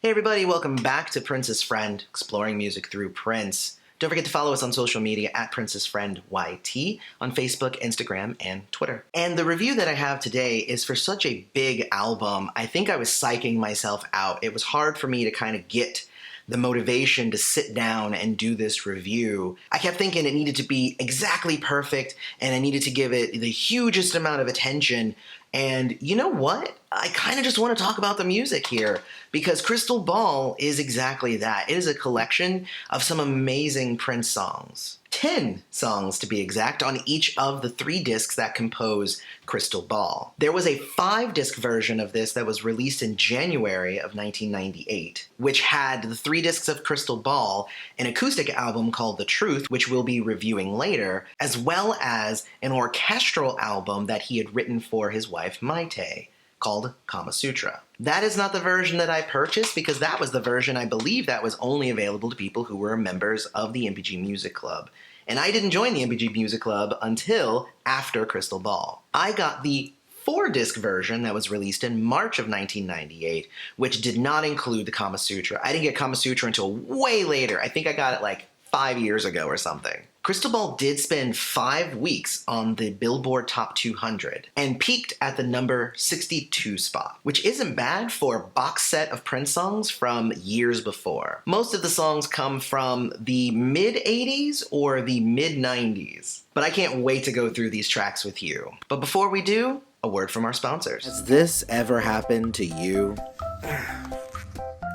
Hey everybody, welcome back to Prince's Friend, exploring music through Prince. Don't forget to follow us on social media at Prince's Friend YT on Facebook, Instagram, and Twitter. And the review that I have today is for such a big album, I think I was psyching myself out. It was hard for me to kind of get the motivation to sit down and do this review. I kept thinking it needed to be exactly perfect and I needed to give it the hugest amount of attention. And you know what? I kind of just want to talk about the music here because Crystal Ball is exactly that. It is a collection of some amazing Prince songs. 10 songs to be exact on each of the 3 discs that compose Crystal Ball. There was a 5-disc version of this that was released in January of 1998, which had the 3 discs of Crystal Ball, an acoustic album called The Truth, which we'll be reviewing later, as well as an orchestral album that he had written for his wife Maite, called Kama Sutra. That is not the version that I purchased because that was the version I believe that was only available to people who were members of the MPG Music Club. And I didn't join the MPG Music Club until after Crystal Ball. I got the 4-disc version that was released in March of 1998, which did not include the Kama Sutra. I didn't get Kama Sutra until way later. I think I got it like 5 years ago or something. Crystal Ball did spend 5 weeks on the Billboard Top 200 and peaked at the number 62 spot, which isn't bad for a box set of Prince songs from years before. Most of the songs come from the mid-80s or the mid-90s, but I can't wait to go through these tracks with you. But before we do, a word from our sponsors. Has this ever happened to you?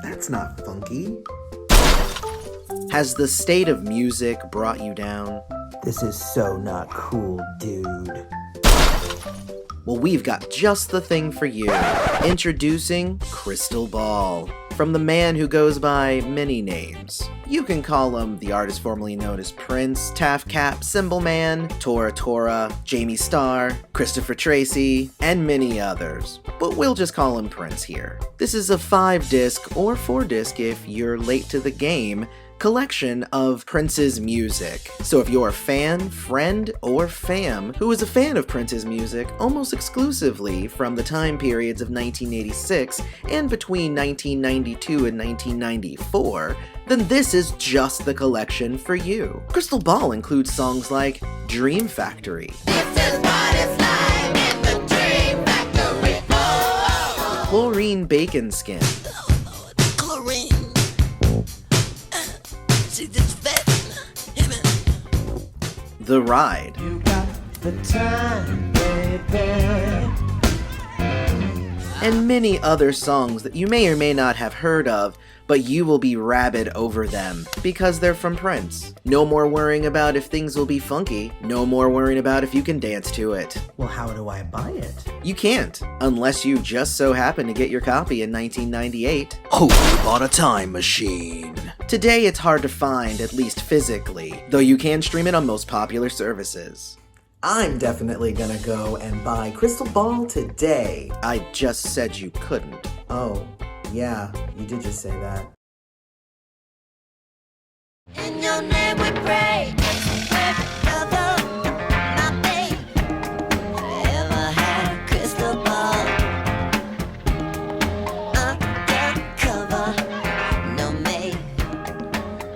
That's not funky. Has the state of music brought you down? This is so not cool, dude. Well, we've got just the thing for you. Introducing Crystal Ball. From the man who goes by many names. You can call him the artist formerly known as Prince, Taff Cap, Cymbal Man, Tora Tora, Jamie Starr, Christopher Tracy, and many others. But we'll just call him Prince here. This is a 5-disc or 4-disc if you're late to the game collection of Prince's music. So if you're a fan, friend, or fam who is a fan of Prince's music almost exclusively from the time periods of 1986 and between 1992 and 1994, then this is just the collection for you. Crystal Ball includes songs like Dream Factory, This is what it's like in the Dream Factory. Oh, Cloreen Bacon Skin, Cloreen. See this vet? The Ride, You got the time, baby. and many other songs that you may or may not have heard of, but you will be rabid over them because they're from Prince. No more worrying about if things will be funky. No more worrying about if you can dance to it. Well, how do I buy it? You can't, unless you just so happen to get your copy in 1998. Oh, you bought a time machine. Today it's hard to find, at least physically, though you can stream it on most popular services. I'm definitely gonna go and buy Crystal Ball today. I just said you couldn't. Oh, yeah, you did just say that. In your name we pray. Brother, my babe. Ever had a crystal ball? Undercover, no maid.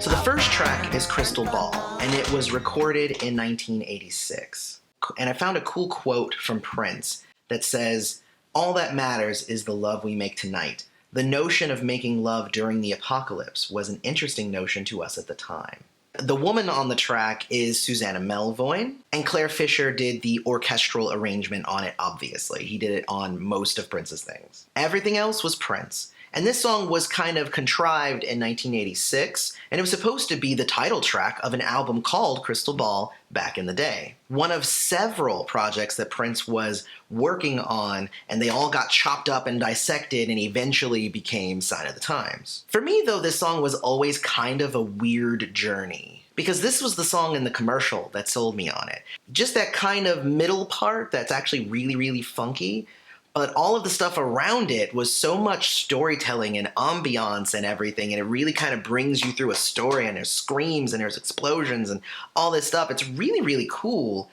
So the first track is Crystal Ball, and it was recorded in 1986. And I found a cool quote from Prince that says, "All that matters is the love we make tonight. The notion of making love during the apocalypse was an interesting notion to us at the time." The woman on the track is Susanna Melvoin, and Claire Fisher did the orchestral arrangement on it, obviously. He did it on most of Prince's things. Everything else was Prince. And this song was kind of contrived in 1986, and it was supposed to be the title track of an album called Crystal Ball back in the day. One of several projects that Prince was working on, and they all got chopped up and dissected and eventually became Sign of the Times. For me, though, this song was always kind of a weird journey, because this was the song in the commercial that sold me on it. Just that kind of middle part that's actually really, really funky, but all of the stuff around it was so much storytelling and ambiance and everything, and it really kind of brings you through a story, and there's screams and there's explosions and all this stuff. It's really, really cool,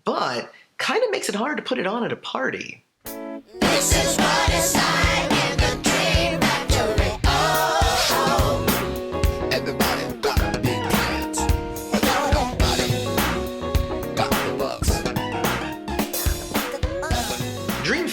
but kind of makes it hard to put it on at a party. This is what it's like in the Dream Factory. Oh.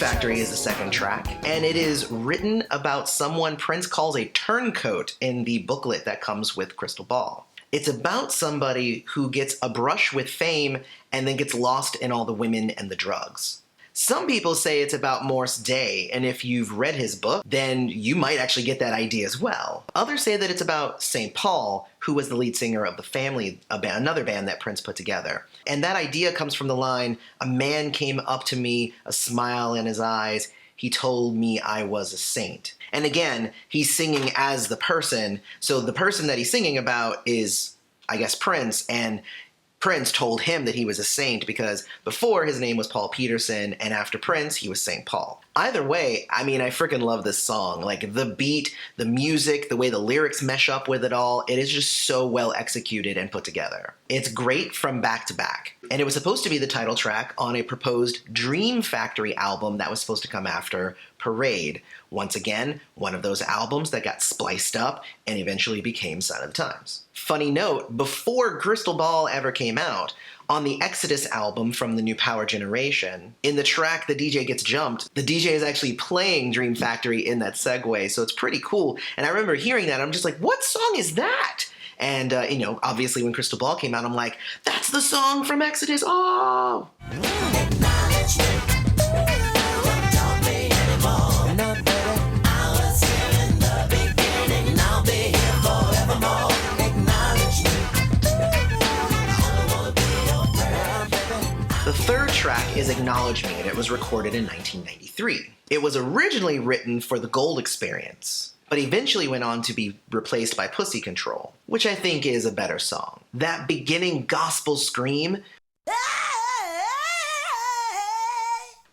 Factory is the second track, and it is written about someone Prince calls a turncoat in the booklet that comes with Crystal Ball. It's about somebody who gets a brush with fame and then gets lost in all the women and the drugs. Some people say it's about Morse Day, and if you've read his book, then you might actually get that idea as well. Others say that it's about St. Paul, who was the lead singer of The Family, another band that Prince put together. And that idea comes from the line, "A man came up to me, a smile in his eyes. He told me I was a saint." And again, he's singing as the person, so the person that he's singing about is, I guess, Prince, and Prince told him that he was a saint because before his name was Paul Peterson, and after Prince, he was St. Paul. Either way, I mean, I freaking love this song. Like, the beat, the music, the way the lyrics mesh up with it all, it is just so well executed and put together. It's great from back to back. And it was supposed to be the title track on a proposed Dream Factory album that was supposed to come after Parade. Once again, one of those albums that got spliced up and eventually became Sign of the Times. Funny note, before Crystal Ball ever came out, on the Exodus album from the New Power generation, in the track The DJ Gets Jumped, the DJ is actually playing Dream Factory in that segue, so it's pretty cool. And I remember hearing that, I'm just like, what song is that? And, obviously when Crystal Ball came out, I'm like, that's the song from Exodus, oh! The third track is Acknowledge Me, and it was recorded in 1993. It was originally written for the Gold Experience, but eventually went on to be replaced by P.CONTROL, which I think is a better song. That beginning gospel scream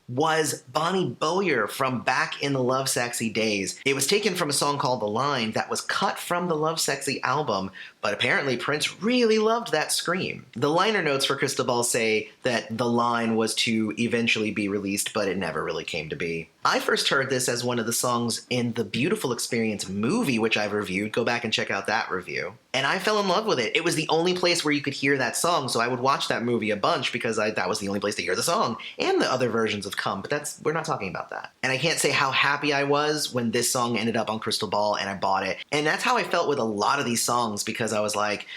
was Bonnie Bowyer from back in the Lovesexy days. It was taken from a song called The Line that was cut from the Lovesexy album, but apparently Prince really loved that scream. The liner notes for Crystal Ball say that The Line was to eventually be released, but it never really came to be. I first heard this as one of the songs in the Beautiful Experience movie, which I've reviewed. Go back and check out that review. And I fell in love with it. It was the only place where you could hear that song, so I would watch that movie a bunch because that was the only place to hear the song, and the other versions of Come, but we're not talking about that. And I can't say how happy I was when this song ended up on Crystal Ball and I bought it. And that's how I felt with a lot of these songs, because I was like,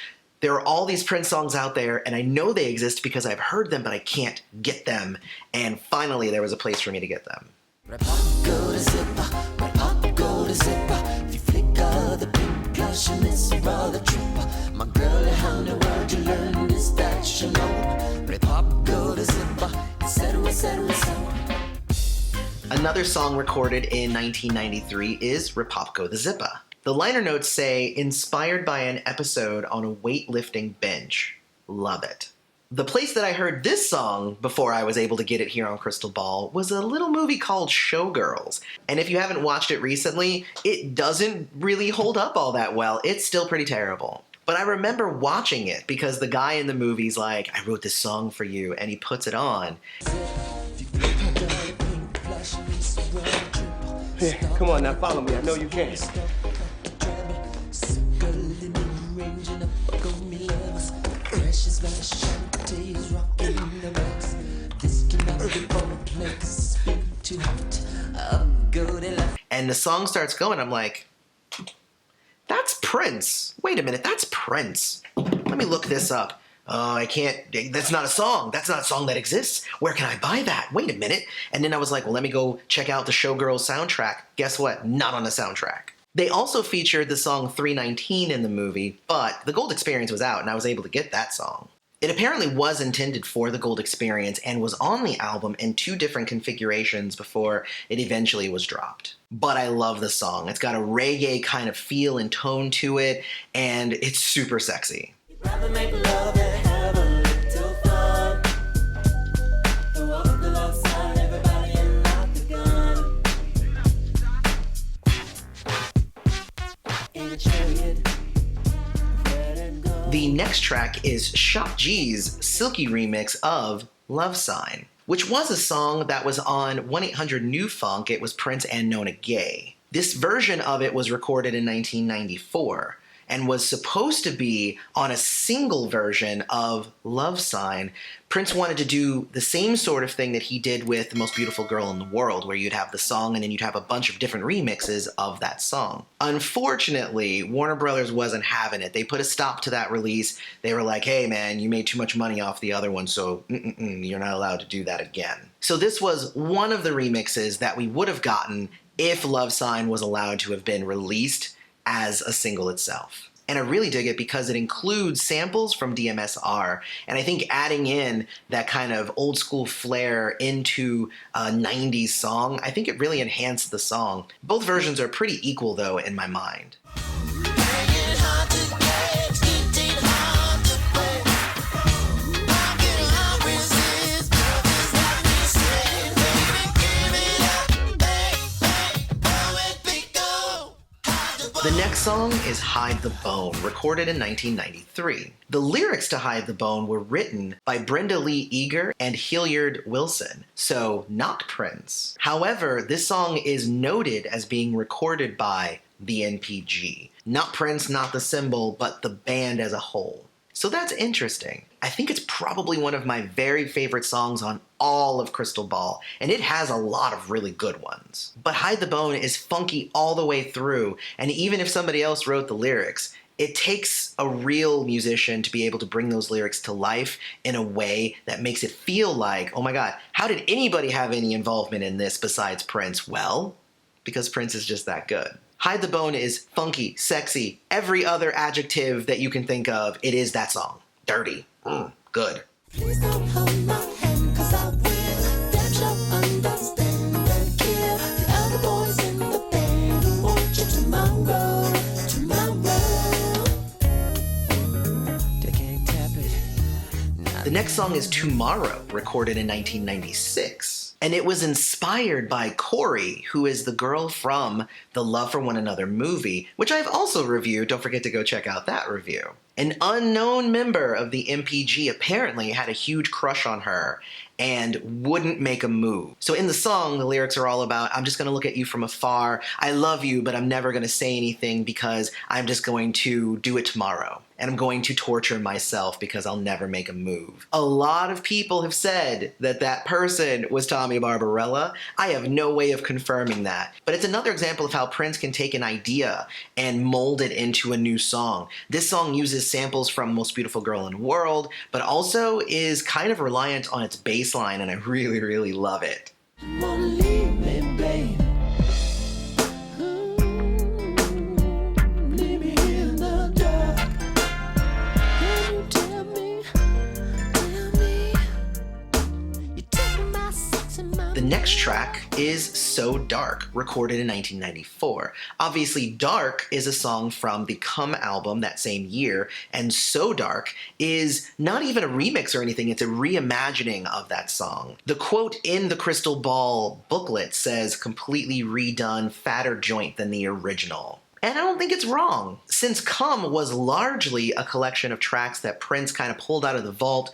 there are all these Prince songs out there, and I know they exist because I've heard them, but I can't get them. And finally, there was a place for me to get them. Ripopgodazippa, Ripopgodazippa. If you flicker the pink blush, miss a brother tripper. My girl, how in the world you learn this that you know? Ripopgodazippa, etc., etc., etc. Another song recorded in 1993 is Ripopgodazippa. The liner notes say, inspired by an episode on a weightlifting bench. Love it. The place that I heard this song before I was able to get it here on Crystal Ball was a little movie called Showgirls. And if you haven't watched it recently, it doesn't really hold up all that well. It's still pretty terrible. But I remember watching it because the guy in the movie's like, I wrote this song for you, and he puts it on. Here, come on now, follow me. I know you can. And the song starts going, I'm like, that's Prince. Wait a minute, that's Prince. Let me look this up. Oh, I can't, that's not a song. That's not a song that exists. Where can I buy that? Wait a minute. And then I was like, well, let me go check out the Showgirls soundtrack. Guess what? Not on the soundtrack. They also featured the song 319 in the movie, but the Gold Experience was out and I was able to get that song. It apparently was intended for the Gold Experience and was on the album in 2 different configurations before it eventually was dropped. But I love the song. It's got a reggae kind of feel and tone to it, and it's super sexy. Rather make love and have a little fun. Throw up the love sign, everybody, and not the gun. In a chariot, red and gold. The next track is Shock G's Silky remix of LoveSign, which was a song that was on 1-800-NEW-FUNK. It was Prince and Nona Gay. This version of it was recorded in 1994. and was supposed to be on a single version of LoveSign. Prince wanted to do the same sort of thing that he did with The Most Beautiful Girl in the World, where you'd have the song and then you'd have a bunch of different remixes of that song. Unfortunately, Warner Brothers wasn't having it. They put a stop to that release. They were like, hey man, you made too much money off the other one, so you're not allowed to do that again. So this was one of the remixes that we would have gotten if LoveSign was allowed to have been released as a single itself. And I really dig it because it includes samples from DMSR, and I think adding in that kind of old school flair into a 90s song, I think it really enhanced the song. Both versions are pretty equal though in my mind. The next song is Hide the Bone, recorded in 1993. The lyrics to Hide the Bone were written by Brenda Lee Eager and Hilliard Wilson, so not Prince. However, this song is noted as being recorded by the NPG. Not Prince, not the symbol, but the band as a whole. So that's interesting. I think it's probably one of my very favorite songs on all of Crystal Ball, and it has a lot of really good ones. But Hide the Bone is funky all the way through, and even if somebody else wrote the lyrics, it takes a real musician to be able to bring those lyrics to life in a way that makes it feel like, oh my god, how did anybody have any involvement in this besides Prince? Well, because Prince is just that good. Hide the Bone is funky, sexy, every other adjective that you can think of, it is that song. Dirty. Good. Please don't hold my hand, 'cause I will. Damn sure understand and kill the other boys in the band who want you tomorrow. They can't tap it. The next song is Tomorrow, recorded in 1996. And it was inspired by Corey, who is the girl from the Love for One Another movie, which I've also reviewed. Don't forget to go check out that review. An unknown member of the MPG apparently had a huge crush on her and wouldn't make a move. So in the song, the lyrics are all about, I'm just gonna look at you from afar. I love you, but I'm never gonna say anything because I'm just going to do it tomorrow. And I'm going to torture myself because I'll never make a move. A lot of people have said that that person was Tommy Barbarella. I have no way of confirming that. But it's another example of how Prince can take an idea and mold it into a new song. This song uses samples from Most Beautiful Girl in the World, but also is kind of reliant on its bass line, and I really, really love it. Wanna leave me, babe. Leave me in the dark. Can you tell me? You take my sex and my The next track is So Dark, recorded in 1994. Obviously, Dark is a song from the Come album that same year, and So Dark is not even a remix or anything, it's a reimagining of that song. The quote in the Crystal Ball booklet says, completely redone, fatter joint than the original. And I don't think it's wrong. Since Come was largely a collection of tracks that Prince kind of pulled out of the vault,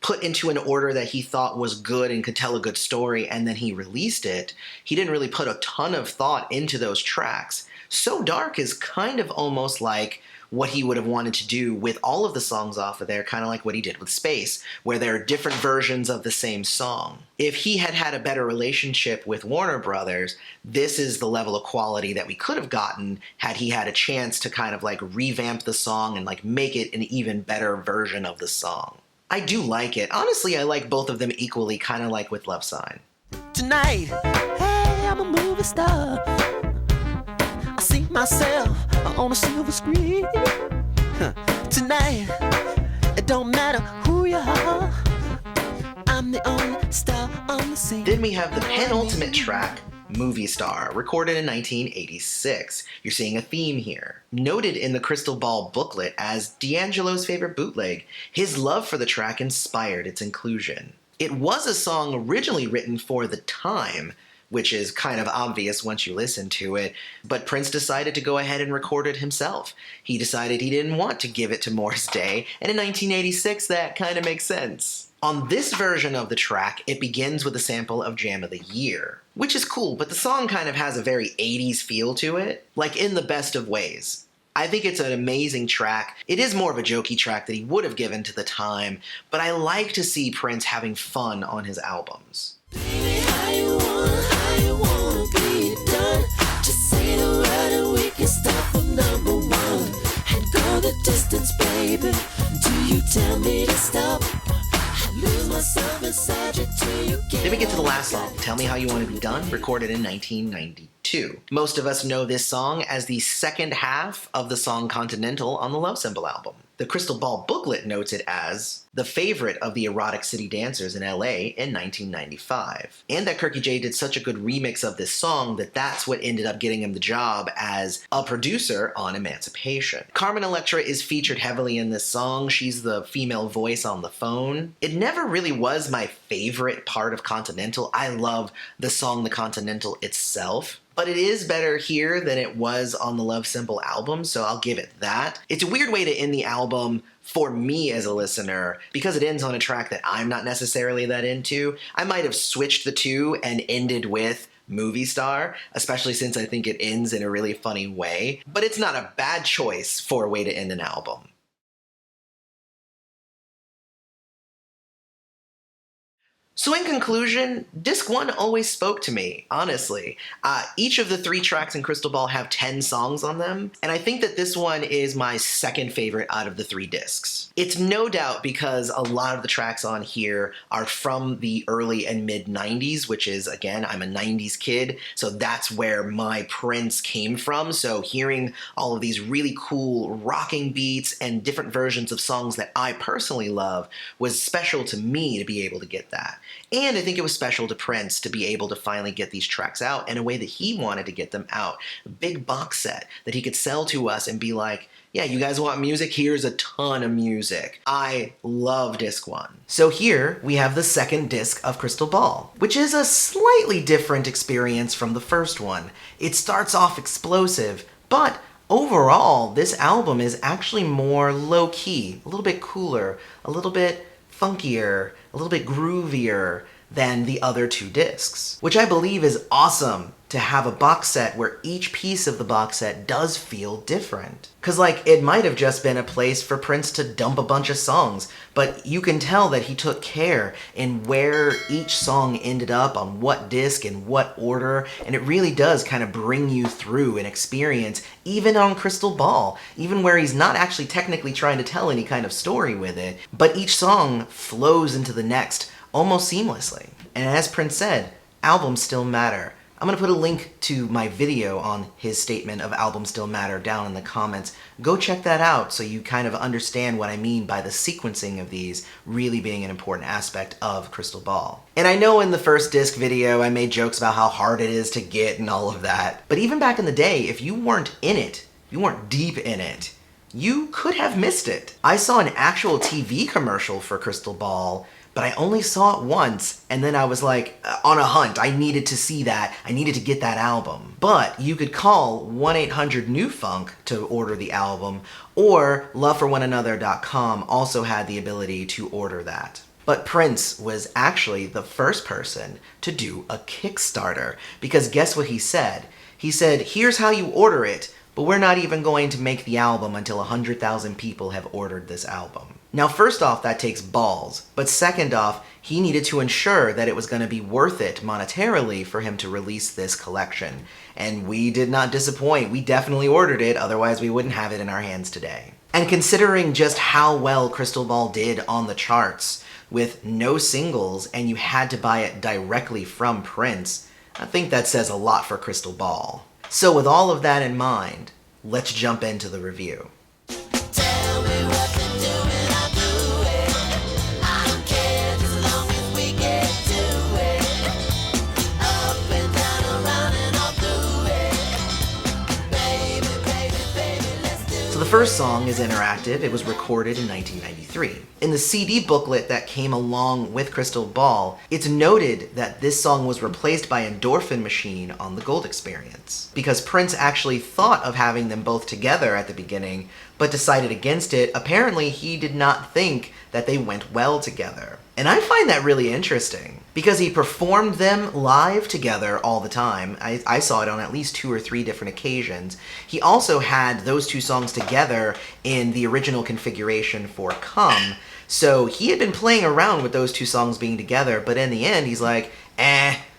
put into an order that he thought was good and could tell a good story, and then he released it, he didn't really put a ton of thought into those tracks. So Dark is kind of almost like what he would have wanted to do with all of the songs off of there, kind of like what he did with Space, where there are different versions of the same song. If he had had a better relationship with Warner Brothers, this is the level of quality that we could have gotten had he had a chance to kind of like revamp the song and like make it an even better version of the song. I do like it. Honestly, I like both of them equally, kind of like with LoveSign. tonight. Hey, I'm a movie star. I see myself on a silver screen. Tonight, it don't matter who you are. I'm the only star on the scene. Then we have the penultimate track, Moviestar, recorded in 1986. You're seeing a theme here. Noted in the Crystal Ball booklet as D'Angelo's favorite bootleg, his love for the track inspired its inclusion. It was a song originally written for the time, which is kind of obvious once you listen to it, but Prince decided to go ahead and record it himself. He decided he didn't want to give it to Morris Day, and in 1986 that kind of makes sense. On this version of the track, it begins with a sample of Jam of the Year, which is cool, but the song kind of has a very 80s feel to it, like in the best of ways. I think it's an amazing track. It is more of a jokey track that he would have given to the time, but I like to see Prince having fun on his albums. Baby, how you wanna be done? Just say the word and we can start from number one and go the distance, baby. Do you tell me to stop? I lose myself inside you till you get. Then we get to the last song, Tell Me How You Want to Be Done, recorded in 1992. Most of us know this song as the second half of the song Continental on the Love Symbol album. The Crystal Ball booklet notes it as the favorite of the erotic city dancers in LA in 1995. And that Kirky J did such a good remix of this song that that's what ended up getting him the job as a producer on Emancipation. Carmen Electra is featured heavily in this song. She's the female voice on the phone. It never really was my favorite part of Continental. I love the song The Continental itself. But it is better here than it was on the Love Symbol album, so I'll give it that. It's a weird way to end the album for me as a listener, because it ends on a track that I'm not necessarily that into. I might have switched the two and ended with Moviestar, especially since I think it ends in a really funny way. But it's not a bad choice for a way to end an album. So in conclusion, Disc 1 always spoke to me, honestly. Each of the 3 tracks in Crystal Ball have 10 songs on them, and I think that this one is my second favorite out of the 3 discs. It's no doubt because a lot of the tracks on here are from the early and mid-90s, which is, again, I'm a 90s kid, so that's where my Prince came from. So hearing all of these really cool rocking beats and different versions of songs that I personally love was special to me to be able to get that. And I think it was special to Prince to be able to finally get these tracks out in a way that he wanted to get them out. A big box set that he could sell to us and be like, yeah, you guys want music? Here's a ton of music. I love Disc 1. So here we have the second disc of Crystal Ball, which is a slightly different experience from the first one. It starts off explosive, but overall, this album is actually more low-key, a little bit cooler, a little bit funkier, a little bit groovier than the other 2 discs, which I believe is awesome to have a box set where each piece of the box set does feel different. Cause like, it might have just been a place for Prince to dump a bunch of songs, but you can tell that he took care in where each song ended up on what disc and what order, and it really does kind of bring you through an experience, even on Crystal Ball, even where he's not actually technically trying to tell any kind of story with it, but each song flows into the next almost seamlessly. And as Prince said, albums still matter. I'm going to put a link to my video on his statement of albums still matter down in the comments. Go check that out so you kind of understand what I mean by the sequencing of these really being an important aspect of Crystal Ball. And I know in the first disc video I made jokes about how hard it is to get and all of that, but even back in the day, if you weren't in it, you weren't deep in it, you could have missed it. I saw an actual TV commercial for Crystal Ball, but I only saw it once, and then I was like, on a hunt. I needed to see that. I needed to get that album. But you could call 1-800-NEW-FUNK to order the album, or loveforonanother.com also had the ability to order that. But Prince was actually the first person to do a Kickstarter, because guess what he said? He said, here's how you order it, but we're not even going to make the album until 100,000 people have ordered this album. Now, first off, that takes balls, but second off, he needed to ensure that it was going to be worth it monetarily for him to release this collection. And we did not disappoint. We definitely ordered it, otherwise we wouldn't have it in our hands today. And considering just how well Crystal Ball did on the charts, with no singles, and you had to buy it directly from Prince, I think that says a lot for Crystal Ball. So with all of that in mind, let's jump into the review. Tell me what to do and I'll do it. I don't care just as long as we get to it. Up and down, around and all through it. Baby, baby, baby, let's do it. So the first song is interactive. It was recorded in 1993. In the CD booklet that came along with Crystal Ball, it's noted that this song was replaced by Endorphin Machine on the Gold Experience, because Prince actually thought of having them both together at the beginning, but decided against it. Apparently, he did not think that they went well together. And I find that really interesting because he performed them live together all the time. I saw it on at least 2 or 3 different occasions. He also had those 2 songs together in the original configuration for Come. So he had been playing around with those 2 songs being together, but in the end he's like,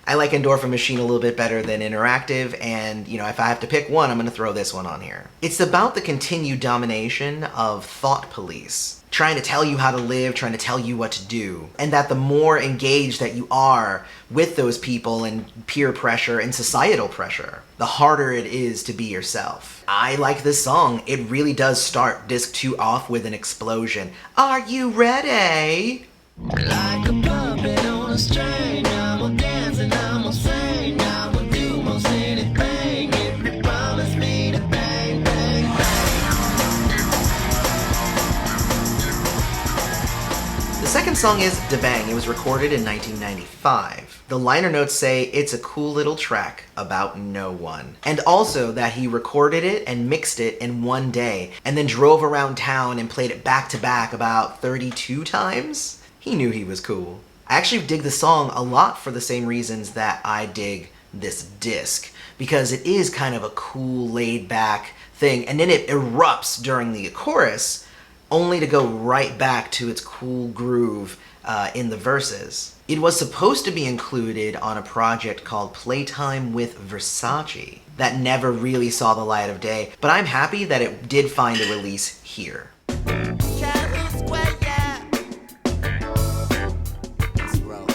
I like Endorphin Machine a little bit better than Interactive, and, you know, if I have to pick one, I'm gonna throw this one on here. It's about the continued domination of thought police, trying to tell you how to live, trying to tell you what to do, and that the more engaged that you are with those people and peer pressure and societal pressure, the harder it is to be yourself. I like this song. It really does start disc 2 off with an explosion. Are you ready? Like a puppet on a string, I'm gonna dance and I'm gonna sing, I'm gonna do most anything if you promise me to bang, bang, bang. The second song is Da Bang. It was recorded in 1995. The liner notes say it's a cool little track about no one. And also that he recorded it and mixed it in one day and then drove around town and played it back to back about 32 times. He knew he was cool. I actually dig the song a lot for the same reasons that I dig this disc, because it is kind of a cool, laid-back thing, and then it erupts during the chorus, only to go right back to its cool groove in the verses. It was supposed to be included on a project called Playtime with Versace that never really saw the light of day, but I'm happy that it did find a release here. Calhoun Square, yeah. Let's roll.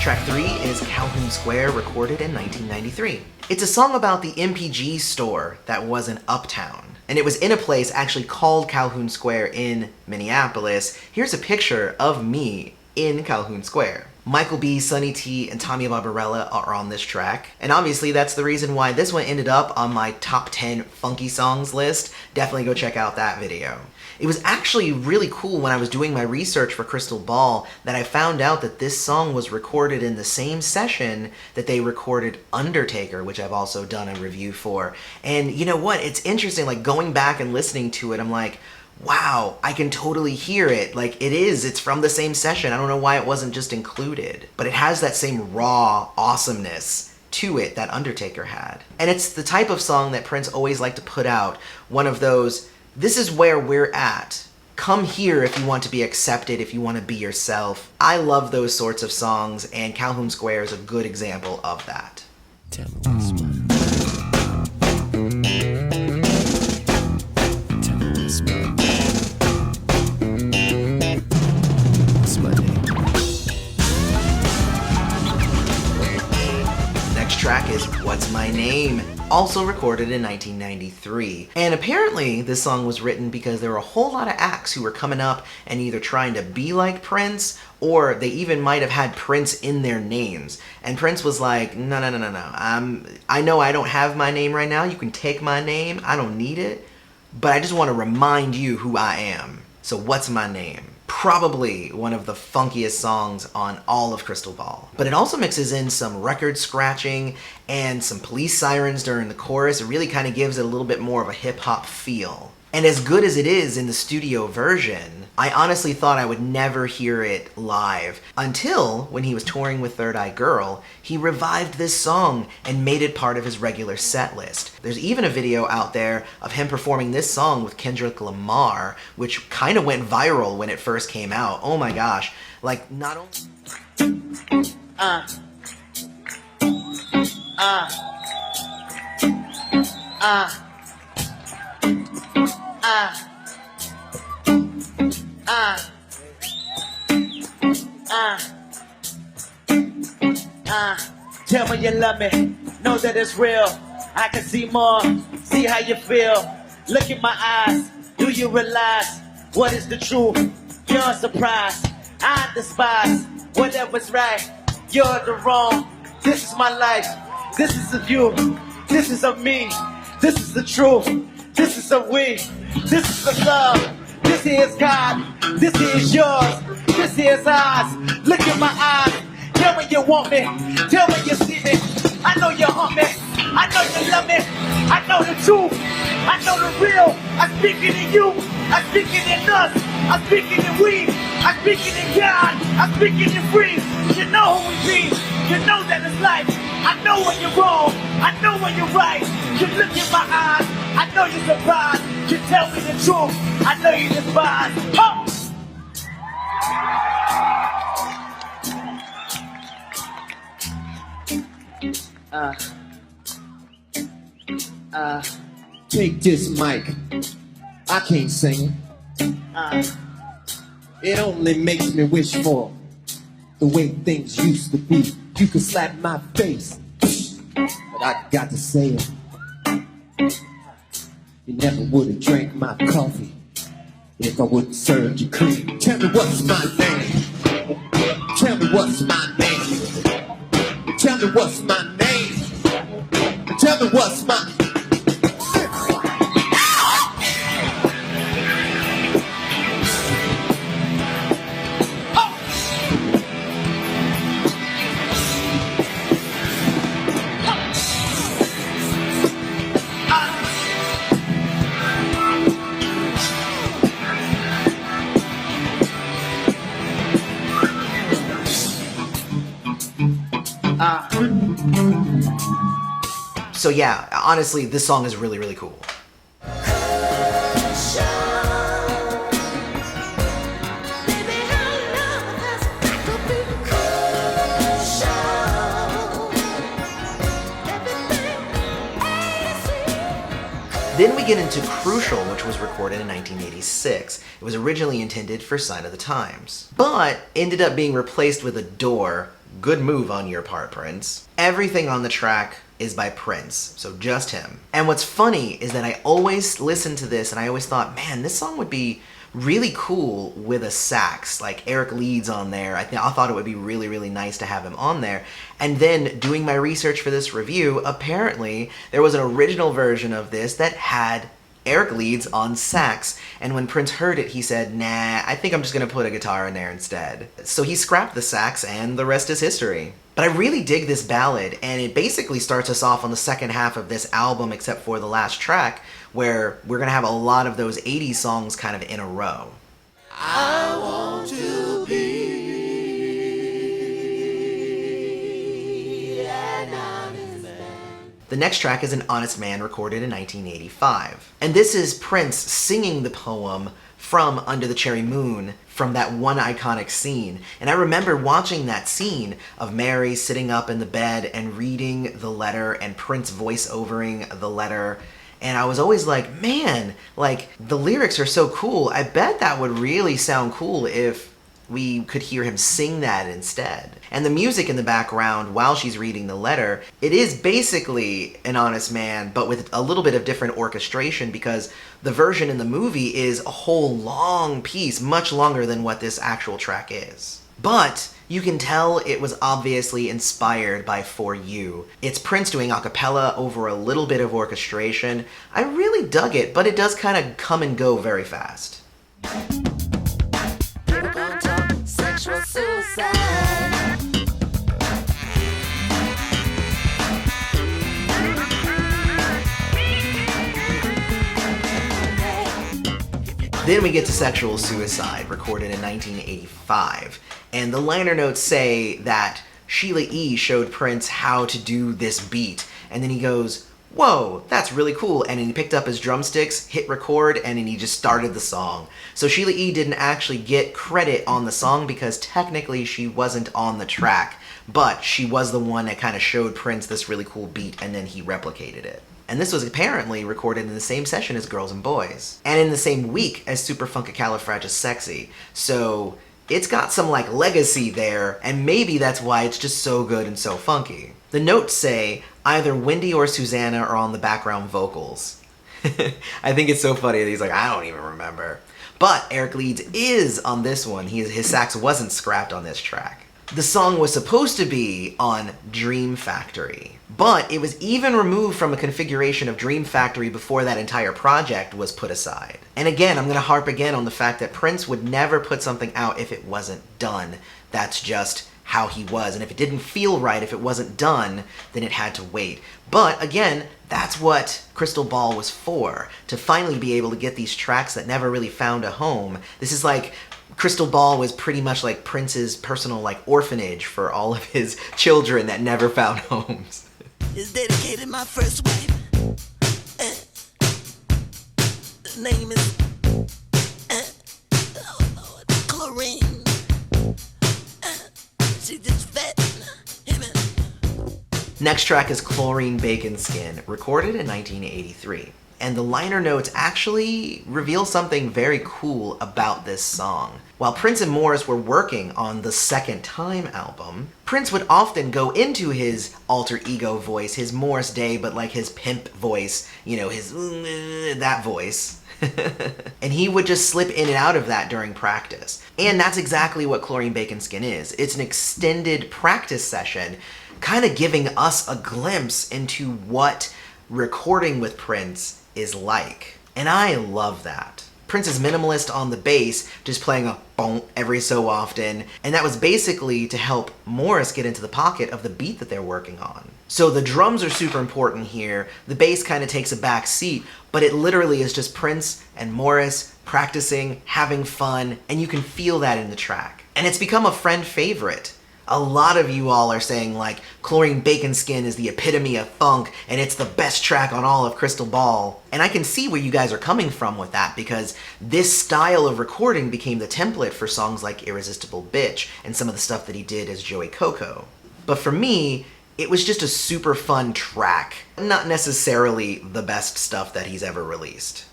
Track 3 is Calhoun Square, recorded in 1993. It's a song about the MPG store that was in Uptown, and it was in a place actually called Calhoun Square in Minneapolis. Here's a picture of me in Calhoun Square. Michael B., Sonny T, and Tommy Barbarella are on this track, and obviously that's the reason why this one ended up on my top 10 funky songs list. Definitely go check out that video. It was actually really cool when I was doing my research for Crystal Ball that I found out that this song was recorded in the same session that they recorded Undertaker, which I've also done a review for. And you know what? It's interesting, like going back and listening to it, I'm like, wow, I can totally hear it. Like, it's from the same session. I don't know why it wasn't just included. But it has that same raw awesomeness to it that Undertaker had. And it's the type of song that Prince always liked to put out. One of those, this is where we're at. Come here if you want to be accepted, if you want to be yourself. I love those sorts of songs, and Calhoun Square is a good example of that. Tell me what's my Track is What's My Name, also recorded in 1993. And apparently this song was written because there were a whole lot of acts who were coming up and either trying to be like Prince, or they even might have had Prince in their names. And Prince was like, no. I know I don't have my name right now. You can take my name. I don't need it. But I just want to remind you who I am. So what's my name? Probably one of the funkiest songs on all of Crystal Ball. But it also mixes in some record scratching and some police sirens during the chorus. It really kind of gives it a little bit more of a hip-hop feel. And as good as it is in the studio version, I honestly thought I would never hear it live until when he was touring with Third Eye Girl, he revived this song and made it part of his regular set list. There's even a video out there of him performing this song with Kendrick Lamar, which kind of went viral when it first came out. Oh my gosh. Like, not only... Tell me you love me, know that it's real. I can see more, see how you feel. Look in my eyes, do you realize what is the truth? You're surprised, I despise whatever's right. You're the wrong, this is my life. This is of you, this is of me. This is the truth, this is of we. This is the love, this is God. This is yours, this is ours. Look in my eyes, tell me you want me. Tell me you see me, I know you want me. I know you love me. I know the truth. I know the real. I'm speaking to you. I'm speaking in us. I'm speaking in we. I'm speaking in God. I'm speaking in free. You know who we be. You know that it's life. I know when you're wrong. I know when you're right. You look in my eyes. I know you're surprised. You tell me the truth. I know you despise. Oh! Take this mic. I can't sing it. It only makes me wish for the way things used to be. You could slap my face, but I got to say it. You never would have drank my coffee if I wouldn't serve you cream. Tell me what's my name. Tell me what's my name. Tell me what's my name. Tell me what's my name. So yeah, honestly, this song is really, really cool. Then we get into Crucial, which was recorded in 1986. It was originally intended for Sign of the Times, but ended up being replaced with Adore. Good move on your part, Prince. Everything on the track is by Prince, so just him. And what's funny is that I always listened to this and I always thought, man, this song would be really cool with a sax, like Eric Leeds on there. I thought it would be really, really nice to have him on there. And then doing my research for this review, apparently there was an original version of this that had Eric Leeds on sax, and when Prince heard it, he said, nah, I think I'm just gonna put a guitar in there instead. So he scrapped the sax, and the rest is history. But I really dig this ballad, and it basically starts us off on the second half of this album, except for the last track, where we're gonna have a lot of those 80s songs kind of in a row. I want to be an honest man. The next track is An Honest Man, recorded in 1985. And this is Prince singing the poem from Under the Cherry Moon, from that one iconic scene. And I remember watching that scene of Mary sitting up in the bed and reading the letter and Prince voice-overing the letter. And I was always like, man, like, the lyrics are so cool. I bet that would really sound cool if we could hear him sing that instead. And the music in the background while she's reading the letter, it is basically An Honest Man, but with a little bit of different orchestration, because the version in the movie is a whole long piece, much longer than what this actual track is. But you can tell it was obviously inspired by For You. It's Prince doing a cappella over a little bit of orchestration. I really dug it, but it does kind of come and go very fast. Sexual suicide. Then we get to Sexual Suicide, recorded in 1985. And the liner notes say that Sheila E. showed Prince how to do this beat. And then he goes, whoa, that's really cool. And then he picked up his drumsticks, hit record, and then he just started the song. So Sheila E. didn't actually get credit on the song because technically she wasn't on the track, but she was the one that kind of showed Prince this really cool beat, and then he replicated it. And this was apparently recorded in the same session as Girls and Boys, and in the same week as Superfunkicalifragisexy. So it's got some like legacy there, and maybe that's why it's just so good and so funky. The notes say either Wendy or Susanna are on the background vocals. I think it's so funny that he's like, I don't even remember. But Eric Leeds is on this one. His sax wasn't scrapped on this track. The song was supposed to be on Dream Factory, but it was even removed from a configuration of Dream Factory before that entire project was put aside. And again, I'm gonna harp again on the fact that Prince would never put something out if it wasn't done. That's just how he was. And if it didn't feel right, if it wasn't done, then it had to wait. But again, that's what Crystal Ball was for, to finally be able to get these tracks that never really found a home. This is like, Crystal Ball was pretty much like Prince's personal like orphanage for all of his children that never found homes. Is dedicated my first wife. The name is Cloreen. She just fat. Next track is Chlorine Bacon Skin, recorded in 1983. And the liner notes actually reveal something very cool about this song. While Prince and Morris were working on the Second Time album, Prince would often go into his alter ego voice, his Morris Day, but like his pimp voice, you know, his that voice. And he would just slip in and out of that during practice. And that's exactly what Chlorine Bacon Skin is. It's an extended practice session, kind of giving us a glimpse into what recording with Prince is like. And I love that. Prince is minimalist on the bass, just playing a bonk every so often, and that was basically to help Morris get into the pocket of the beat that they're working on. So the drums are super important here, the bass kind of takes a back seat, but it literally is just Prince and Morris practicing, having fun, and you can feel that in the track. And it's become a friend favorite. A lot of you all are saying like Chlorine Bacon Skin is the epitome of funk and it's the best track on all of Crystal Ball. And I can see where you guys are coming from with that, because this style of recording became the template for songs like Irresistible Bitch and some of the stuff that he did as Joey Coco. But for me, it was just a super fun track, not necessarily the best stuff that he's ever released.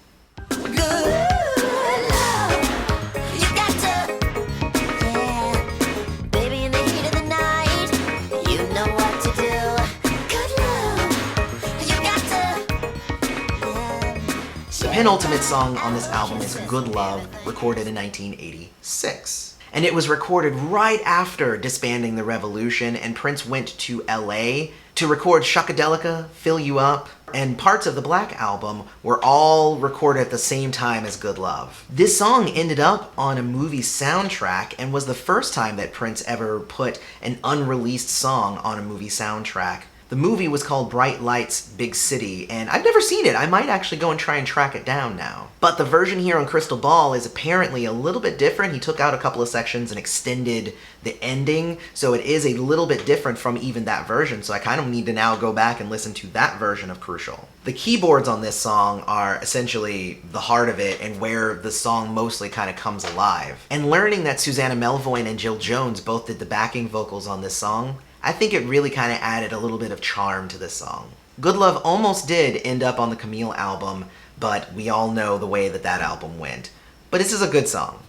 The penultimate song on this album is Good Love, recorded in 1986. And it was recorded right after disbanding the Revolution, and Prince went to LA to record Shockadelica, Fill You Up, and parts of the Black Album were all recorded at the same time as Good Love. This song ended up on a movie soundtrack and was the first time that Prince ever put an unreleased song on a movie soundtrack. The movie was called Bright Lights, Big City, and I've never seen it. I might actually go and try and track it down now. But the version here on Crystal Ball is apparently a little bit different. He took out a couple of sections and extended the ending, so it is a little bit different from even that version, so I kind of need to now go back and listen to that version of Crucial. The keyboards on this song are essentially the heart of it and where the song mostly kind of comes alive. And learning that Susanna Melvoin and Jill Jones both did the backing vocals on this song, I think it really kind of added a little bit of charm to this song. Good Love almost did end up on the Camille album, but we all know the way that that album went. But this is a good song.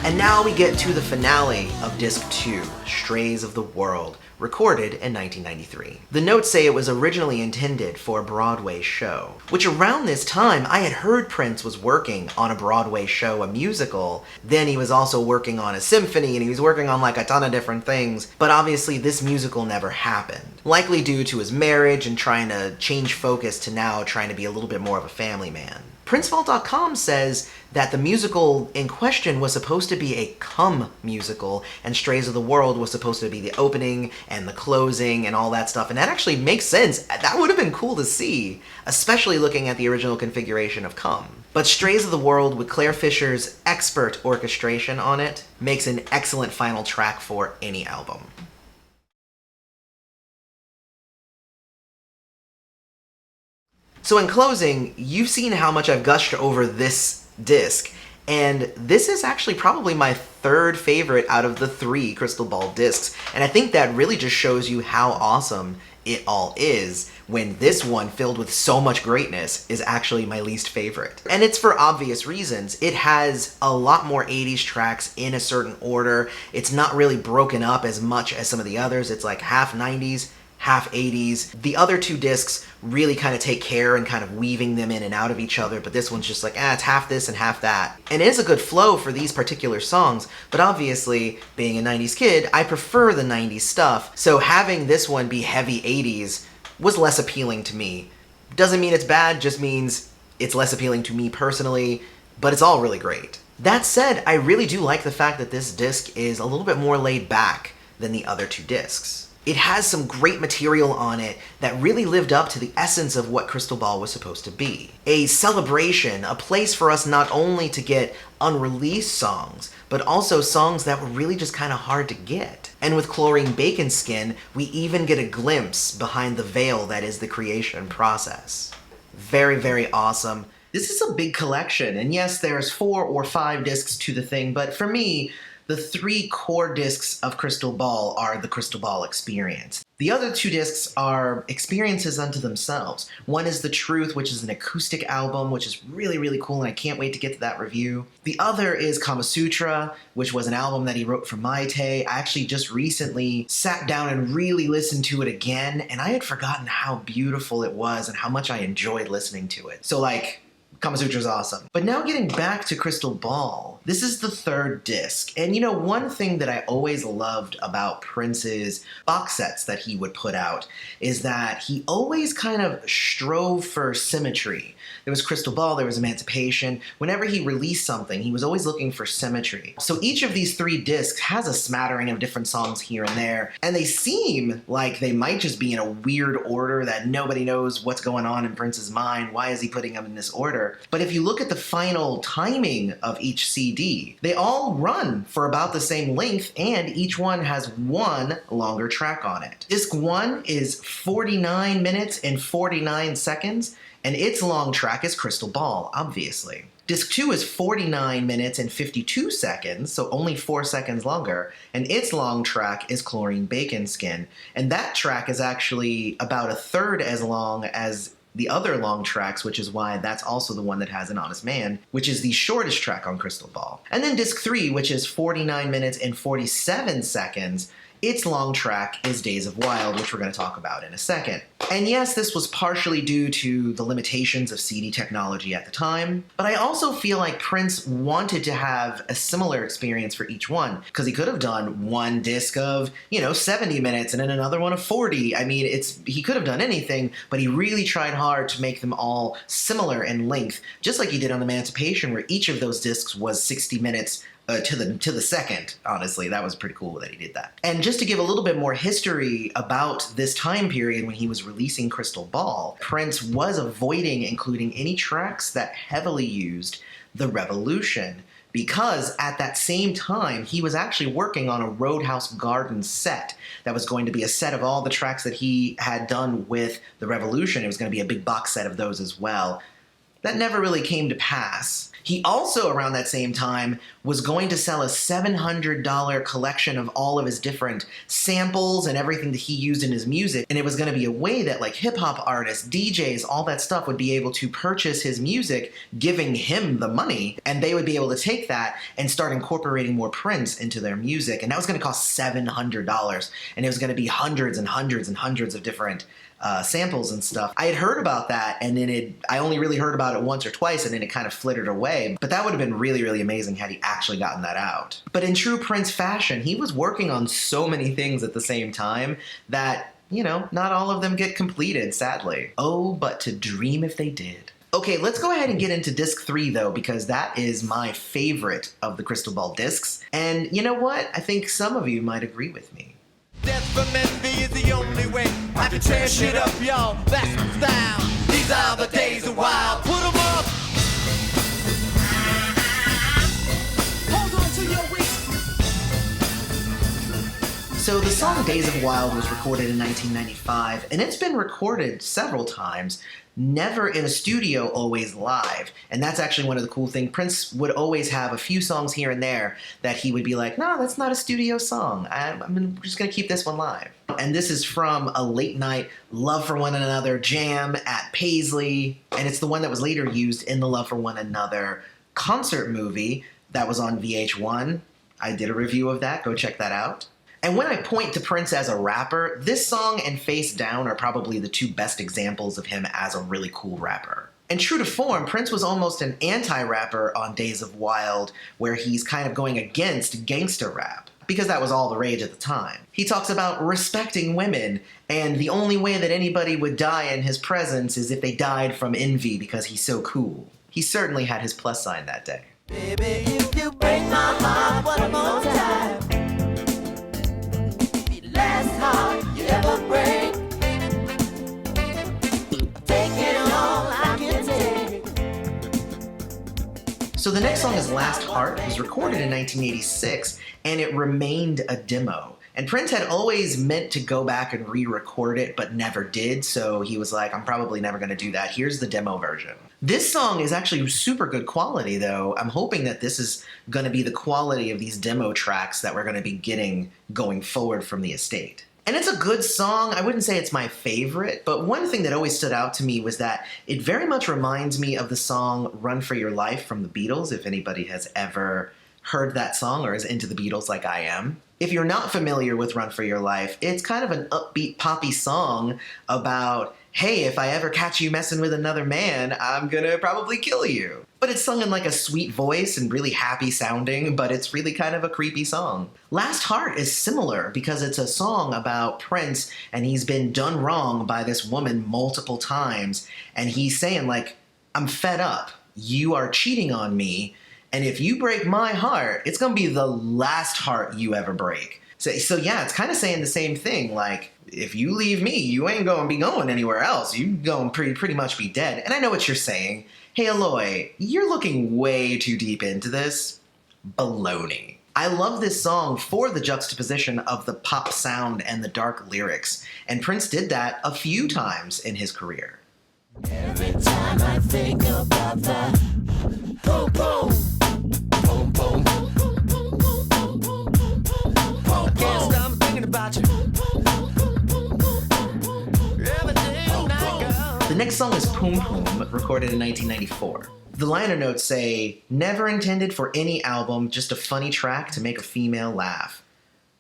And now we get to the finale of Disc 2, Strays of the World, recorded in 1993. The notes say it was originally intended for a Broadway show, which around this time I had heard Prince was working on a Broadway show, a musical. Then he was also working on a symphony and he was working on like a ton of different things, but obviously this musical never happened. Likely due to his marriage and trying to change focus to now trying to be a little bit more of a family man. PrinceVault.com says that the musical in question was supposed to be a Come musical, and Strays of the World was supposed to be the opening and the closing and all that stuff, and that actually makes sense. That would have been cool to see, especially looking at the original configuration of Come. But Strays of the World, with Claire Fisher's expert orchestration on it, makes an excellent final track for any album. So in closing, you've seen how much I've gushed over this disc, and this is actually probably my third favorite out of the 3 Crystal Ball discs, and I think that really just shows you how awesome it all is when this one, filled with so much greatness, is actually my least favorite. And it's for obvious reasons. It has a lot more 80s tracks in a certain order. It's not really broken up as much as some of the others. It's like half 90s, half 80s. The other 2 discs really kind of take care and kind of weaving them in and out of each other, but this one's just like, it's half this and half that. And it is a good flow for these particular songs, but obviously, being a 90s kid, I prefer the 90s stuff, so having this one be heavy 80s was less appealing to me. Doesn't mean it's bad, just means it's less appealing to me personally, but it's all really great. That said, I really do like the fact that this disc is a little bit more laid back than the other two discs. It has some great material on it that really lived up to the essence of what Crystal Ball was supposed to be. A celebration, a place for us not only to get unreleased songs, but also songs that were really just kind of hard to get. And with Cloreen Bacon Skin, we even get a glimpse behind the veil that is the creation process. Very, very awesome. This is a big collection, and yes, there's 4 or 5 discs to the thing, but for me, the 3 core discs of Crystal Ball are the Crystal Ball experience. The other 2 discs are experiences unto themselves. One is The Truth, which is an acoustic album, which is really, really cool, and I can't wait to get to that review. The other is Kama Sutra, which was an album that he wrote for Maite. I actually just recently sat down and really listened to it again, and I had forgotten how beautiful it was and how much I enjoyed listening to it. So, like, Kama Sutra is awesome. But now getting back to Crystal Ball, this is the 3rd disc. And you know, one thing that I always loved about Prince's box sets that he would put out is that he always kind of strove for symmetry. There was Crystal Ball, there was Emancipation. Whenever he released something, he was always looking for symmetry. So each of these 3 discs has a smattering of different songs here and there, and they seem like they might just be in a weird order that nobody knows what's going on in Prince's mind. Why is he putting them in this order? But if you look at the final timing of each CD, they all run for about the same length, and each one has 1 longer track on it. Disc 1 is 49 minutes and 49 seconds, and its long track is Crystal Ball, obviously. Disc 2 is 49 minutes and 52 seconds, so only 4 seconds longer, and its long track is Cloreen Bacon Skin, and that track is actually about 1/3 as long as the other long tracks, which is why that's also the one that has An Honest Man, which is the shortest track on Crystal Ball. And then Disc 3, which is 49 minutes and 47 seconds, its long track is Days of Wild, which we're going to talk about in a second. And yes, this was partially due to the limitations of CD technology at the time, but I also feel like Prince wanted to have a similar experience for each one, because he could have done one disc of, 70 minutes and then another one of 40. I mean, he could have done anything, but he really tried hard to make them all similar in length, just like he did on Emancipation, where each of those discs was 60 minutes to the second. Honestly, that was pretty cool that he did that. And just to give a little bit more history about this time period when he was releasing Crystal Ball, Prince was avoiding including any tracks that heavily used the Revolution, because at that same time he was actually working on a Roadhouse Garden set that was going to be a set of all the tracks that he had done with the Revolution. It was going to be a big box set of those as well. That never really came to pass. He also, around that same time, was going to sell a $700 collection of all of his different samples and everything that he used in his music, and it was going to be a way that like hip-hop artists, DJs, all that stuff would be able to purchase his music, giving him the money, and they would be able to take that and start incorporating more Prince into their music, and that was going to cost $700, and it was going to be hundreds and hundreds and hundreds of different samples and stuff. I had heard about that, and then I only really heard about it once or twice, and then it kind of flittered away. But that would have been really, really amazing had he actually gotten that out. But in true Prince fashion, he was working on so many things at the same time that, not all of them get completed, sadly. Oh, but to dream if they did. Okay, let's go ahead and get into disc 3 though, because that is my favorite of the Crystal Ball discs. And you know what? I think some of you might agree with me. Death from envy is the only way I can tear shit up, y'all. That's my style. These are the days of wild. Put 'em up. Hold on to your waist. So the song Days of Wild was recorded in 1995, and it's been recorded several times, never in a studio, always live. And that's actually one of the cool things. Prince would always have a few songs here and there that he would be like, no, that's not a studio song. I'm just going to keep this one live. And this is from a late night Love for One Another jam at Paisley. And it's the one that was later used in the Love for One Another concert movie that was on VH1. I did a review of that. Go check that out. And when I point to Prince as a rapper, this song and Face Down are probably the two best examples of him as a really cool rapper. And true to form, Prince was almost an anti-rapper on Days of Wild, where he's kind of going against gangster rap, because that was all the rage at the time. He talks about respecting women, and the only way that anybody would die in his presence is if they died from envy because he's so cool. He certainly had his plus sign that day. Baby, if you break my heart one more time, be the last heart you ever break. Take it all I can take. So the next song is Last Heart. It was recorded in 1986, and it remained a demo. And Prince had always meant to go back and re-record it, but never did, so he was like, I'm probably never going to do that. Here's the demo version. This song is actually super good quality, though. I'm hoping that this is going to be the quality of these demo tracks that we're going to be getting going forward from the estate. And it's a good song. I wouldn't say it's my favorite, but one thing that always stood out to me was that it very much reminds me of the song Run for Your Life from the Beatles, if anybody has ever heard that song or is into the Beatles like I am. If you're not familiar with Run for Your Life, it's kind of an upbeat poppy song about, hey, if I ever catch you messing with another man, I'm gonna probably kill you. But it's sung in like a sweet voice and really happy sounding, but it's really kind of a creepy song. Last Heart is similar because it's a song about Prince and he's been done wrong by this woman multiple times, and he's saying like, I'm fed up, you are cheating on me, and if you break my heart, it's gonna be the last heart you ever break. So yeah, it's kind of saying the same thing, like, if you leave me, you ain't gonna be going anywhere else. You gonna pretty much be dead. And I know what you're saying. Hey, Aloy, you're looking way too deep into this. Baloney. I love this song for the juxtaposition of the pop sound and the dark lyrics, and Prince did that a few times in his career. Every time I think about that, boom, boom, boom, boom, boom, can't stop thinking about you. The next song is PoomPoom, recorded in 1994. The liner notes say, never intended for any album, just a funny track to make a female laugh.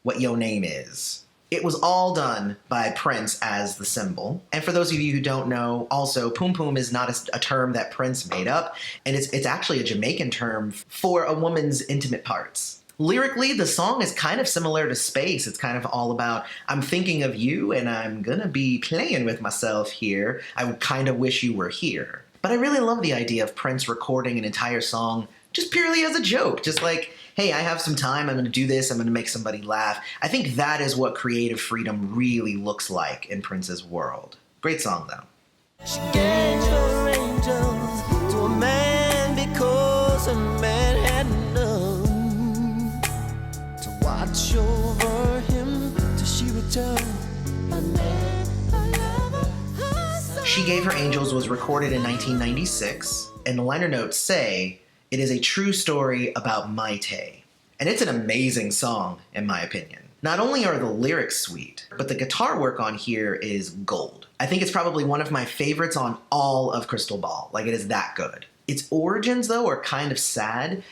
What your name is. It was all done by Prince as the symbol. And for those of you who don't know, also, PoomPoom is not a term that Prince made up, and it's actually a Jamaican term for a woman's intimate parts. Lyrically, the song is kind of similar to Space. It's kind of all about, I'm thinking of you and I'm gonna be playing with myself here. I kind of wish you were here. But I really love the idea of Prince recording an entire song just purely as a joke. Just like, hey, I have some time, I'm gonna do this, I'm gonna make somebody laugh. I think that is what creative freedom really looks like in Prince's world. Great song, though. She gave her angels to a man because a man had none. To watch over him till she returned. She Gave Her Angels was recorded in 1996, and the liner notes say, it is a true story about Maite. And it's an amazing song, in my opinion. Not only are the lyrics sweet, but the guitar work on here is gold. I think it's probably one of my favorites on all of Crystal Ball. Like, it is that good. Its origins, though, are kind of sad.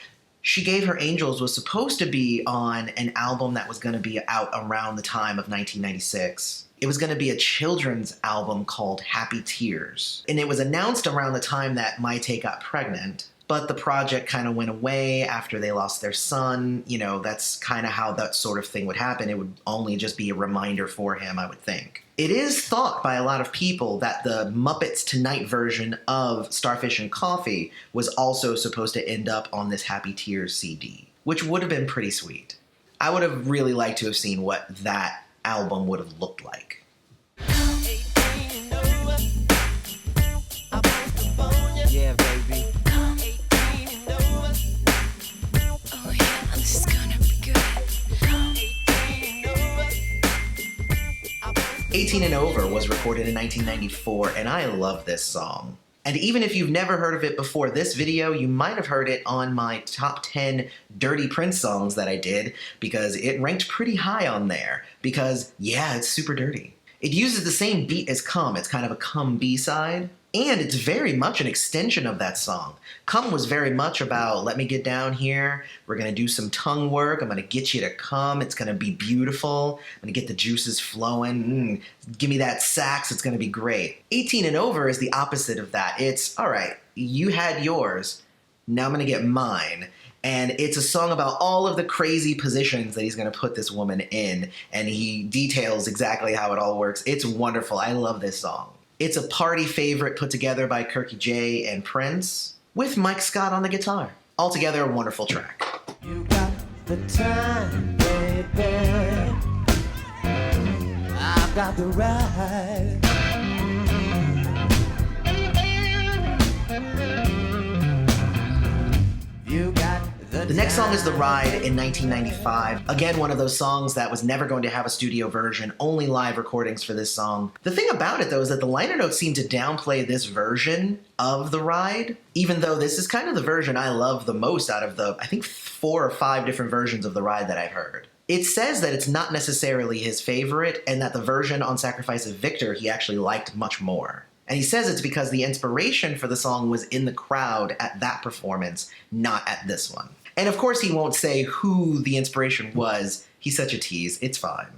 She Gave Her Angels was supposed to be on an album that was going to be out around the time of 1996. It was going to be a children's album called Happy Tears. And it was announced around the time that Maite got pregnant. But the project kind of went away after they lost their son. You know, that's kind of how that sort of thing would happen. It would only just be a reminder for him, I would think. It is thought by a lot of people that the Muppets Tonight version of Starfish and Coffee was also supposed to end up on this Happy Tears CD, which would have been pretty sweet. I would have really liked to have seen what that album would have looked like. Yeah, baby. 18 and Over was recorded in 1994, and I love this song. And even if you've never heard of it before this video, you might have heard it on my top 10 Dirty Prince songs that I did, because it ranked pretty high on there, because, yeah, it's super dirty. It uses the same beat as Come. It's kind of a Come B-side. And it's very much an extension of that song. Come was very much about, let me get down here, we're gonna do some tongue work, I'm gonna get you to come, it's gonna be beautiful, I'm gonna get the juices flowing, give me that sax, it's gonna be great. 18 and Over is the opposite of that. It's, all right, you had yours, now I'm gonna get mine. And it's a song about all of the crazy positions that he's gonna put this woman in, and he details exactly how it all works. It's wonderful, I love this song. It's a party favorite put together by Kirky J and Prince, with Mike Scott on the guitar. Altogether, a wonderful track. You got the time, baby. I've got the right. You got The next song is The Ride in 1995. Again, one of those songs that was never going to have a studio version, only live recordings for this song. The thing about it, though, is that the liner notes seem to downplay this version of The Ride, even though this is kind of the version I love the most out of the, I think, 4 or 5 different versions of The Ride that I've heard. It says that it's not necessarily his favorite, and that the version on Sacrifice of Victor he actually liked much more. And he says it's because the inspiration for the song was in the crowd at that performance, not at this one. And of course he won't say who the inspiration was. He's such a tease. It's fine.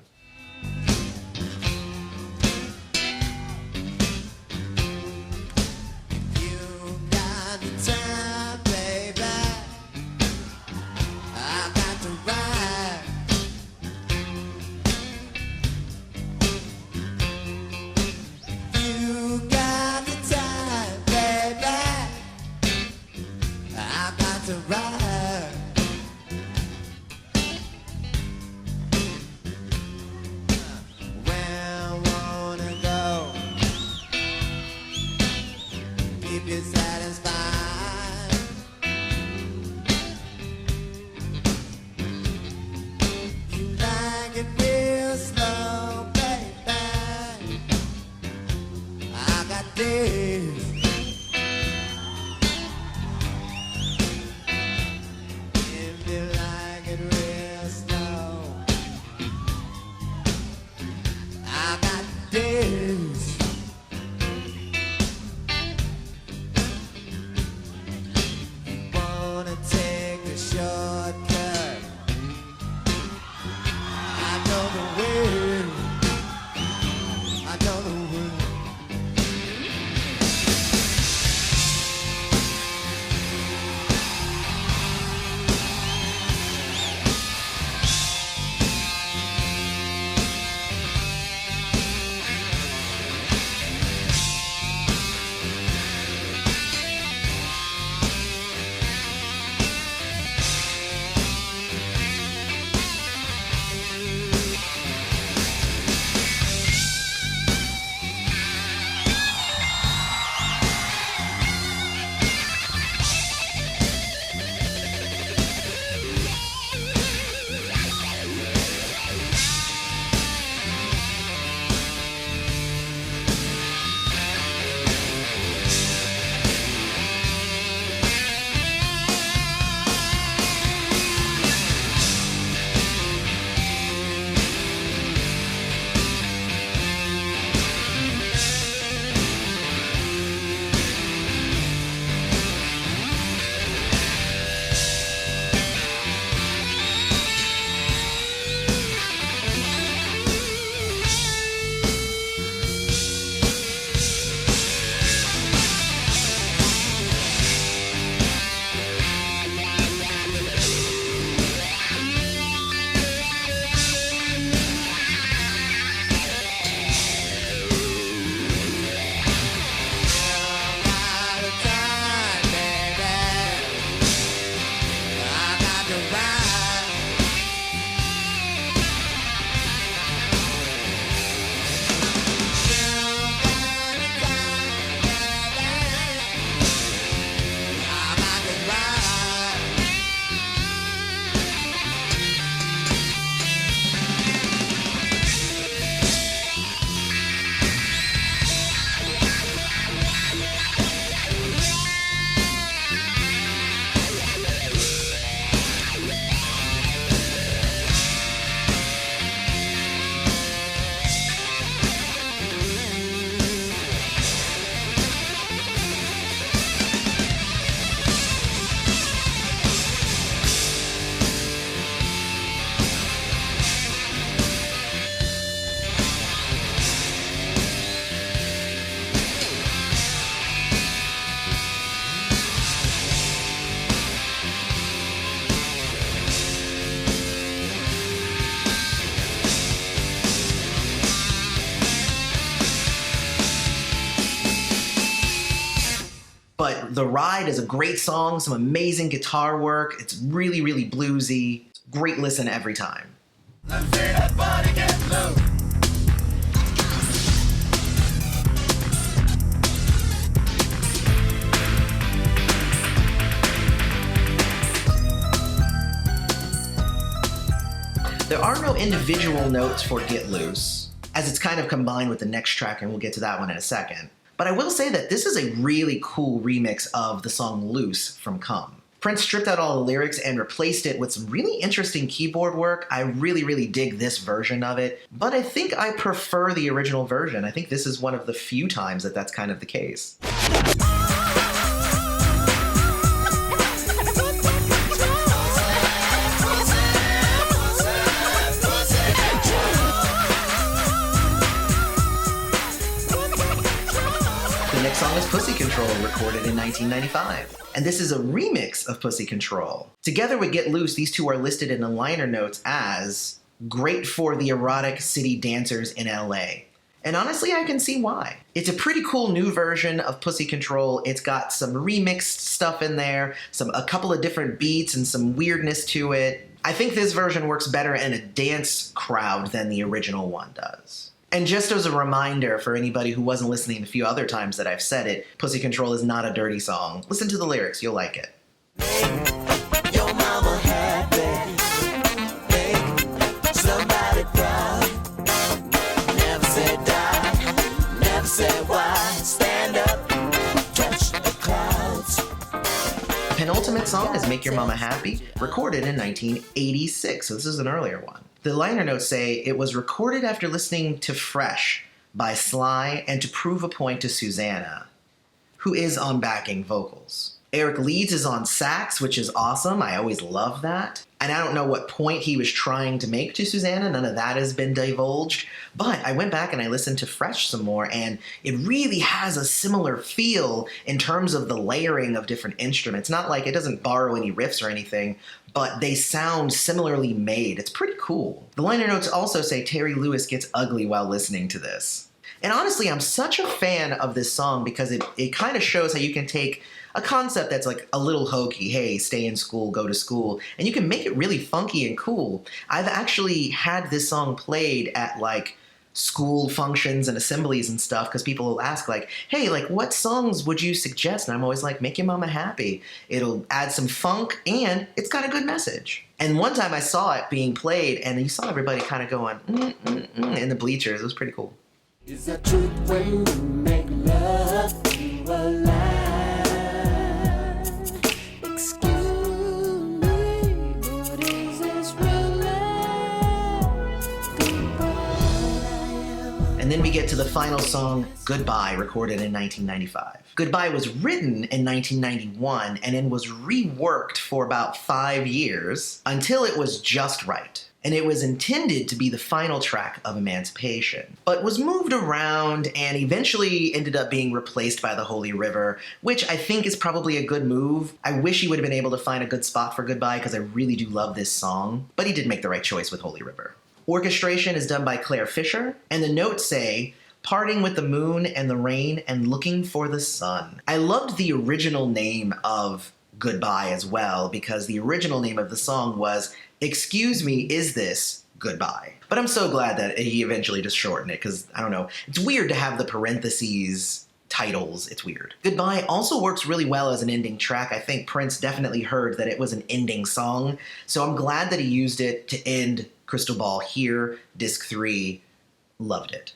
The Ride is a great song, some amazing guitar work. It's really, really bluesy. Great listen every time. Let's see that body get loose. There are no individual notes for Get Loose, as it's kind of combined with the next track, and we'll get to that one in a second. But I will say that this is a really cool remix of the song Loose from Come. Prince stripped out all the lyrics and replaced it with some really interesting keyboard work. I really, really dig this version of it, but I think I prefer the original version. I think this is one of the few times that that's kind of the case. The next song is Pussy Control, recorded in 1995. And this is a remix of Pussy Control. Together with Get Loose, these two are listed in the liner notes as great for the erotic city dancers in LA. And honestly, I can see why. It's a pretty cool new version of Pussy Control. It's got some remixed stuff in there, a couple of different beats and some weirdness to it. I think this version works better in a dance crowd than the original one does. And just as a reminder for anybody who wasn't listening the few other times that I've said it, Pussy Control is not a dirty song. Listen to the lyrics, you'll like it. Make your mama happy. Make somebody proud. Never say die. Never say why. Stand up. Touch the clouds. Penultimate song is Make Your Mama Happy, recorded in 1986, so this is an earlier one. The liner notes say it was recorded after listening to Fresh by Sly and to prove a point to Susanna, who is on backing vocals. Eric Leeds is on sax, which is awesome. I always love that. And I don't know what point he was trying to make to Susanna. None of that has been divulged. But I went back and I listened to Fresh some more, and it really has a similar feel in terms of the layering of different instruments. Not like it doesn't borrow any riffs or anything, but they sound similarly made. It's pretty cool. The liner notes also say Terry Lewis gets ugly while listening to this. And honestly, I'm such a fan of this song because it kind of shows how you can take a concept that's like a little hokey, hey, stay in school, go to school, and you can make it really funky and cool. I've actually had this song played at like school functions and assemblies and stuff because people will ask like, hey, like what songs would you suggest? And I'm always like, Make Your Mama Happy. It'll add some funk and it's got a good message. And one time I saw it being played and you saw everybody kind of going in the bleachers. It was pretty cool. Is that truth when you make love to a lie? Excuse me, but is this real love? Goodbye. And then we get to the final song, Goodbye, recorded in 1995. Goodbye was written in 1991 and then was reworked for about 5 years until it was just right. And it was intended to be the final track of Emancipation, but was moved around and eventually ended up being replaced by The Holy River, which I think is probably a good move. I wish he would have been able to find a good spot for Goodbye because I really do love this song, but he did make the right choice with Holy River. Orchestration is done by Claire Fisher, and the notes say, parting with the moon and the rain and looking for the sun. I loved the original name of Goodbye as well because the original name of the song was Excuse Me, Is This Goodbye? But I'm so glad that he eventually just shortened it because, I don't know, it's weird to have the parentheses titles. It's weird. Goodbye also works really well as an ending track. I think Prince definitely heard that it was an ending song, so I'm glad that he used it to end Crystal Ball here, Disc 3. Loved it.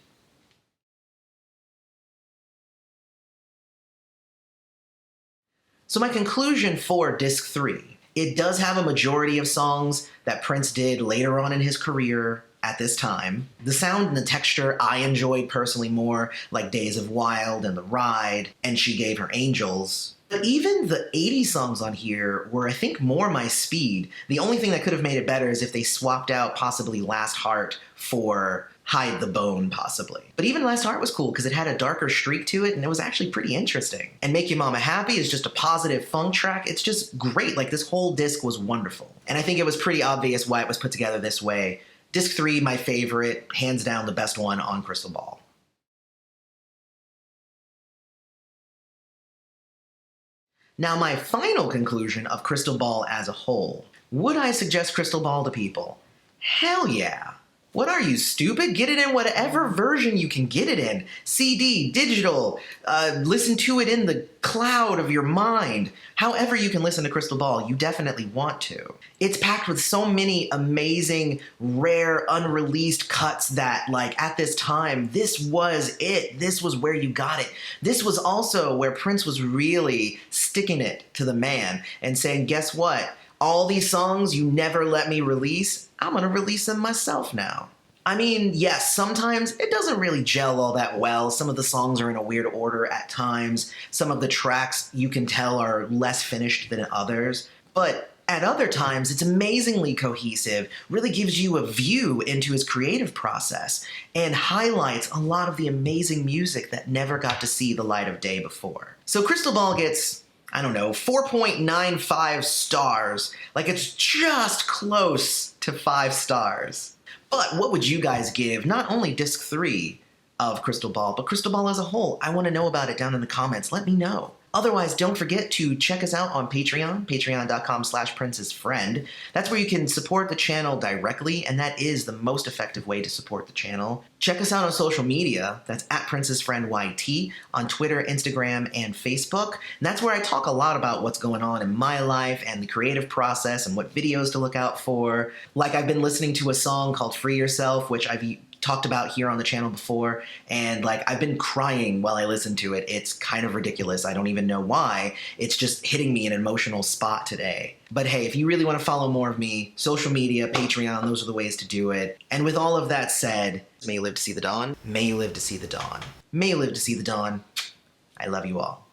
So my conclusion for Disc 3. It does have a majority of songs that Prince did later on in his career at this time. The sound and the texture I enjoyed personally more, like Days of Wild and The Ride, and She Gave Her Angels. But even the 80s songs on here were, I think, more my speed. The only thing that could have made it better is if they swapped out possibly Last Heart for Hide the Bone, possibly. But even Last Heart was cool because it had a darker streak to it and it was actually pretty interesting. And Make Your Mama Happy is just a positive funk track. It's just great. Like, this whole disc was wonderful. And I think it was pretty obvious why it was put together this way. Disc 3, my favorite, hands down the best one on Crystal Ball. Now, my final conclusion of Crystal Ball as a whole. Would I suggest Crystal Ball to people? Hell yeah. What are you, stupid? Get it in whatever version you can get it in. CD, digital, listen to it in the cloud of your mind. However you can listen to Crystal Ball, you definitely want to. It's packed with so many amazing, rare, unreleased cuts that, like, at this time, this was it. This was where you got it. This was also where Prince was really sticking it to the man and saying, guess what? All these songs you never let me release, I'm gonna release them myself now. I mean, yes, sometimes it doesn't really gel all that well. Some of the songs are in a weird order at times. Some of the tracks you can tell are less finished than others. But at other times, it's amazingly cohesive, really gives you a view into his creative process, and highlights a lot of the amazing music that never got to see the light of day before. So Crystal Ball gets, I don't know, 4.95 stars. Like, it's just close to 5 stars. But what would you guys give not only disc 3 of Crystal Ball, but Crystal Ball as a whole? I want to know about it down in the comments. Let me know. Otherwise, don't forget to check us out on Patreon, patreon.com/princessfriend. That's where you can support the channel directly, and that is the most effective way to support the channel. Check us out on social media. That's @PrincessFriendYT on Twitter, Instagram, and Facebook. And that's where I talk a lot about what's going on in my life and the creative process and what videos to look out for. Like, I've been listening to a song called Free Yourself, which I've talked about here on the channel before, and like, I've been crying while I listen to it. It's kind of ridiculous. I don't even know why. It's just hitting me in an emotional spot today. But hey, if you really want to follow more of me, social media, Patreon, those are the ways to do it. And with all of that said, may you live to see the dawn. May you live to see the dawn. May you live to see the dawn. I love you all.